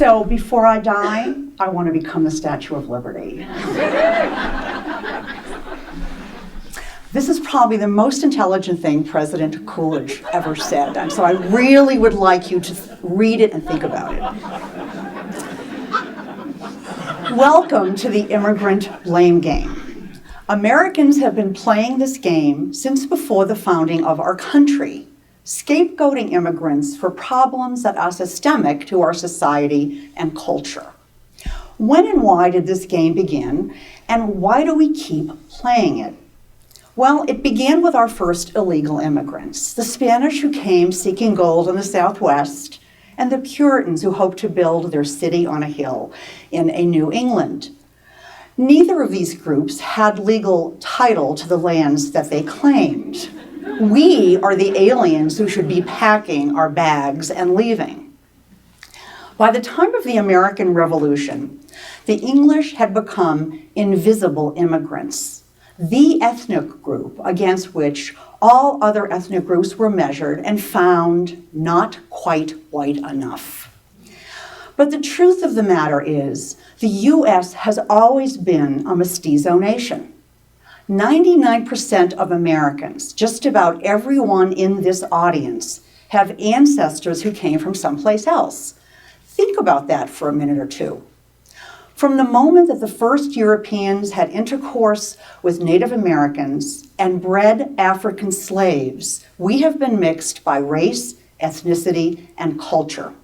So before I die, I want to become the Statue of Liberty. This is probably the most intelligent thing President Coolidge ever said, and so I really would like you to read it and think about it. Welcome to the immigrant blame game. Americans have been playing this game since before the founding of our country, scapegoating immigrants for problems that are systemic to our society and culture. When and why did this game begin, and why do we keep playing it? Well, it began with our first illegal immigrants, the Spanish who came seeking gold in the Southwest, and the Puritans who hoped to build their city on a hill in a New England. Neither of these groups had legal title to the lands that they claimed. We are the aliens who should be packing our bags and leaving. By the time of the American Revolution, the English had become invisible immigrants, the ethnic group against which all other ethnic groups were measured and found not quite white enough. But the truth of the matter is, the US has always been a mestizo nation. 99% of Americans, just about everyone in this audience, have ancestors who came from someplace else. Think about that for a minute or two. From the moment that the first Europeans had intercourse with Native Americans and bred African slaves, we have been mixed by race, ethnicity, and culture.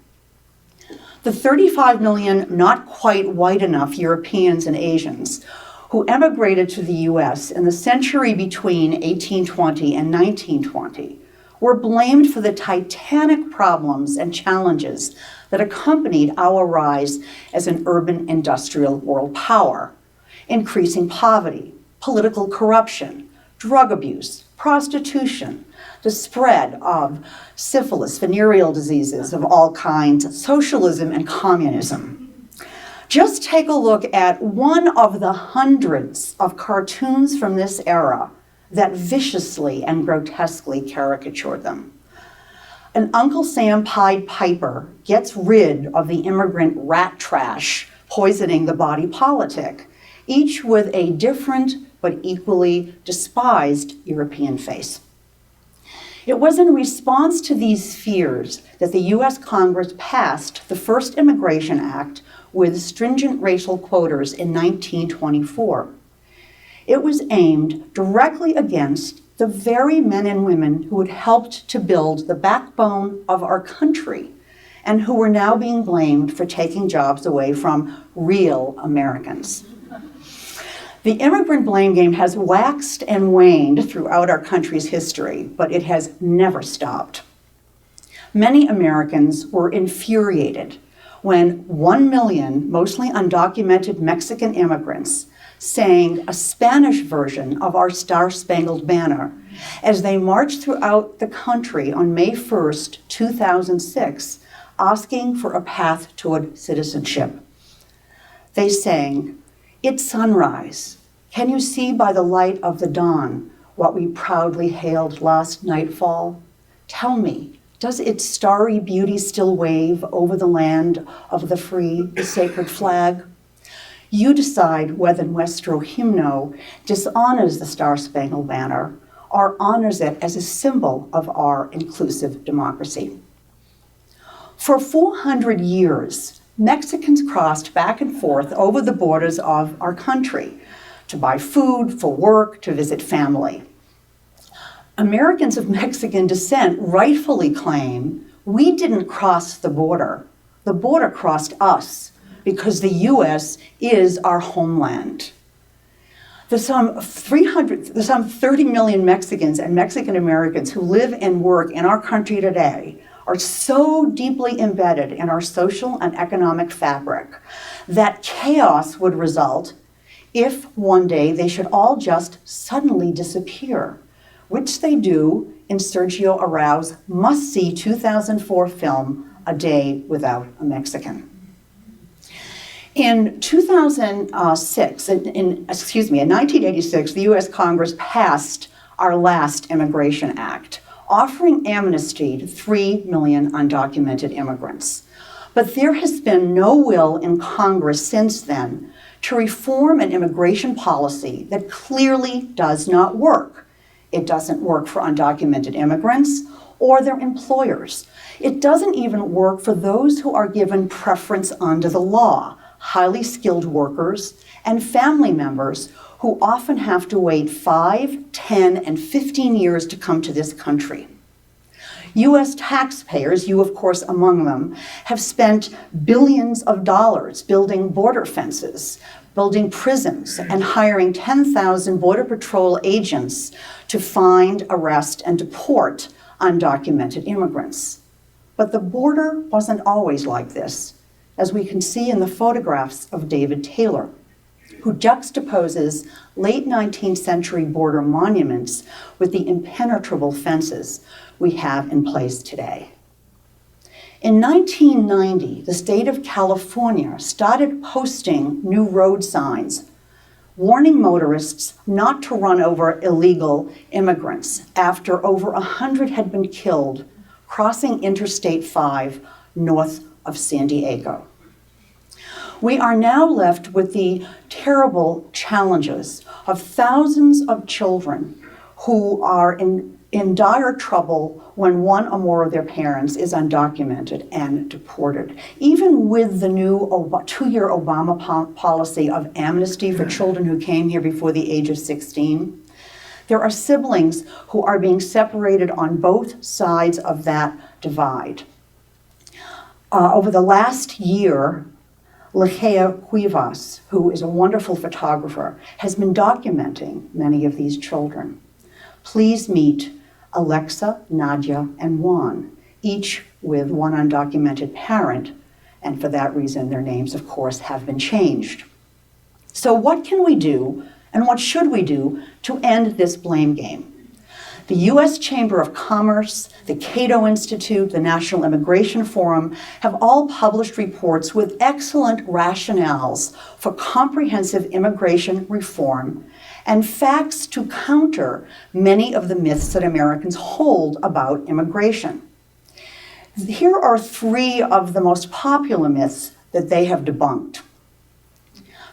The 35 million not quite white enough Europeans and Asians who emigrated to the US in the century between 1820 and 1920 were blamed for the titanic problems and challenges that accompanied our rise as an urban industrial world power: increasing poverty, political corruption, drug abuse, prostitution, the spread of syphilis, venereal diseases of all kinds, socialism and communism. Just take a look at one of the hundreds of cartoons from this era that viciously and grotesquely caricatured them. An Uncle Sam Pied Piper gets rid of the immigrant rat trash poisoning the body politic, each with a different but equally despised European face. It was in response to these fears that the US Congress passed the first Immigration Act with stringent racial quotas in 1924. It was aimed directly against the very men and women who had helped to build the backbone of our country and who were now being blamed for taking jobs away from real Americans. The immigrant blame game has waxed and waned throughout our country's history, but it has never stopped. Many Americans were infuriated when 1 million mostly undocumented Mexican immigrants sang a Spanish version of our Star-Spangled Banner as they marched throughout the country on May 1st, 2006, asking for a path toward citizenship. They sang, "It's sunrise. Can you see by the light of the dawn what we proudly hailed last nightfall? Tell me, does its starry beauty still wave over the land of the free, the sacred flag? You decide whether nuestro himno dishonors the Star-Spangled Banner or honors it as a symbol of our inclusive democracy." For 400 years, Mexicans crossed back and forth over the borders of our country to buy food, for work, to visit family. Americans of Mexican descent rightfully claim we didn't cross the border crossed us, because the US is our homeland. The some 30 million Mexicans and Mexican Americans who live and work in our country today are so deeply embedded in our social and economic fabric that chaos would result if one day they should all just suddenly disappear, which they do in Sergio Araújo's must-see 2004 film, A Day Without a Mexican. In 1986, the US Congress passed our last Immigration Act, offering amnesty to 3 million undocumented immigrants. But there has been no will in Congress since then to reform an immigration policy that clearly does not work. It doesn't work for undocumented immigrants or their employers. It doesn't even work for those who are given preference under the law, highly skilled workers and family members who often have to wait 5, 10, and 15 years to come to this country. U.S. taxpayers, you of course among them, have spent billions of dollars building border fences, building prisons, and hiring 10,000 Border Patrol agents to find, arrest, and deport undocumented immigrants. But the border wasn't always like this, as we can see in the photographs of David Taylor, who juxtaposes late 19th century border monuments with the impenetrable fences we have in place today. In 1990, the state of California started posting new road signs warning motorists not to run over illegal immigrants after over 100 had been killed crossing Interstate 5 north of San Diego. We are now left with the terrible challenges of thousands of children who are in dire trouble when one or more of their parents is undocumented and deported. Even with the new 2-year Obama policy of amnesty for children who came here before the age of 16, there are siblings who are being separated on both sides of that divide. Over the last year, Ligeia Cuevas, who is a wonderful photographer, has been documenting many of these children. Please meet Alexa, Nadia, and Juan, each with one undocumented parent, and for that reason their names, of course, have been changed. So what can we do, and what should we do to end this blame game? The U.S. Chamber of Commerce, the Cato Institute, the National Immigration Forum have all published reports with excellent rationales for comprehensive immigration reform and facts to counter many of the myths that Americans hold about immigration. Here are 3 of the most popular myths that they have debunked.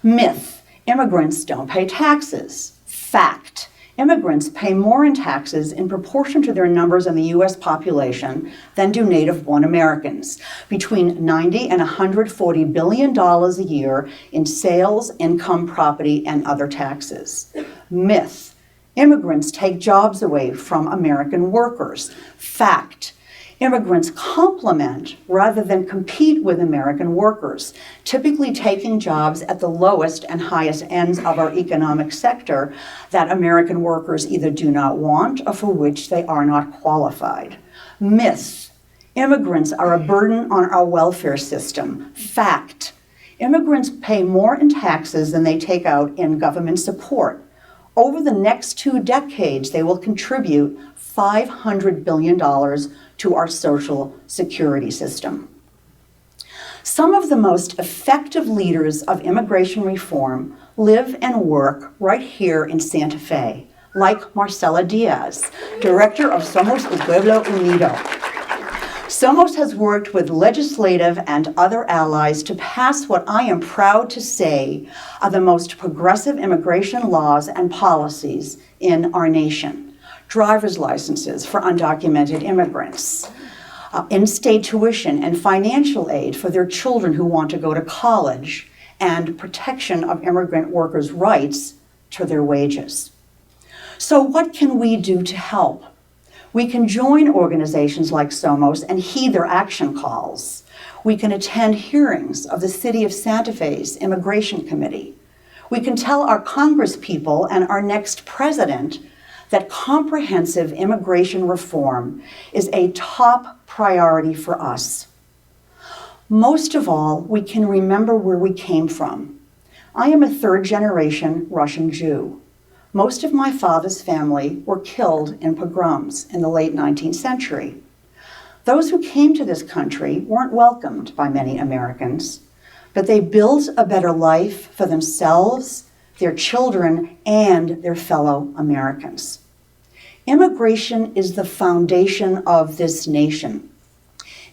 Myth: immigrants don't pay taxes. Fact: immigrants pay more in taxes in proportion to their numbers in the U.S. population than do native-born Americans, between $90 and $140 billion a year in sales, income, property, and other taxes. Myth: immigrants take jobs away from American workers. Fact: immigrants complement rather than compete with American workers, typically taking jobs at the lowest and highest ends of our economic sector that American workers either do not want or for which they are not qualified. Myth: immigrants are a burden on our welfare system. Fact: immigrants pay more in taxes than they take out in government support. Over the next 2 decades, they will contribute $500 billion to our social security system. Some of the most effective leaders of immigration reform live and work right here in Santa Fe, like Marcela Diaz, director of Somos un Pueblo Unido. Somos has worked with legislative and other allies to pass what I am proud to say are the most progressive immigration laws and policies in our nation. Driver's licenses for undocumented immigrants, in-state tuition and financial aid for their children who want to go to college, and protection of immigrant workers' rights to their wages. So what can we do to help? We can join organizations like Somos and heed their action calls. We can attend hearings of the City of Santa Fe's Immigration Committee. We can tell our congresspeople and our next president that comprehensive immigration reform is a top priority for us. Most of all, we can remember where we came from. I am a 3rd-generation Russian Jew. Most of my father's family were killed in pogroms in the late 19th century. Those who came to this country weren't welcomed by many Americans, but they built a better life for themselves, their children, and their fellow Americans. Immigration is the foundation of this nation.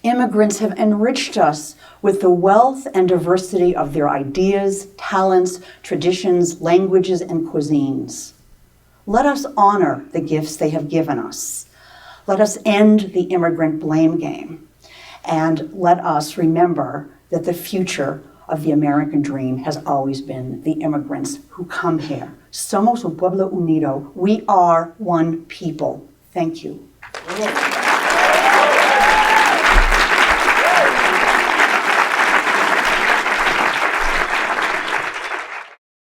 Immigrants have enriched us with the wealth and diversity of their ideas, talents, traditions, languages, and cuisines. Let us honor the gifts they have given us. Let us end the immigrant blame game. And let us remember that the future of the American dream has always been the immigrants who come here. Somos un pueblo unido. We are one people. Thank you.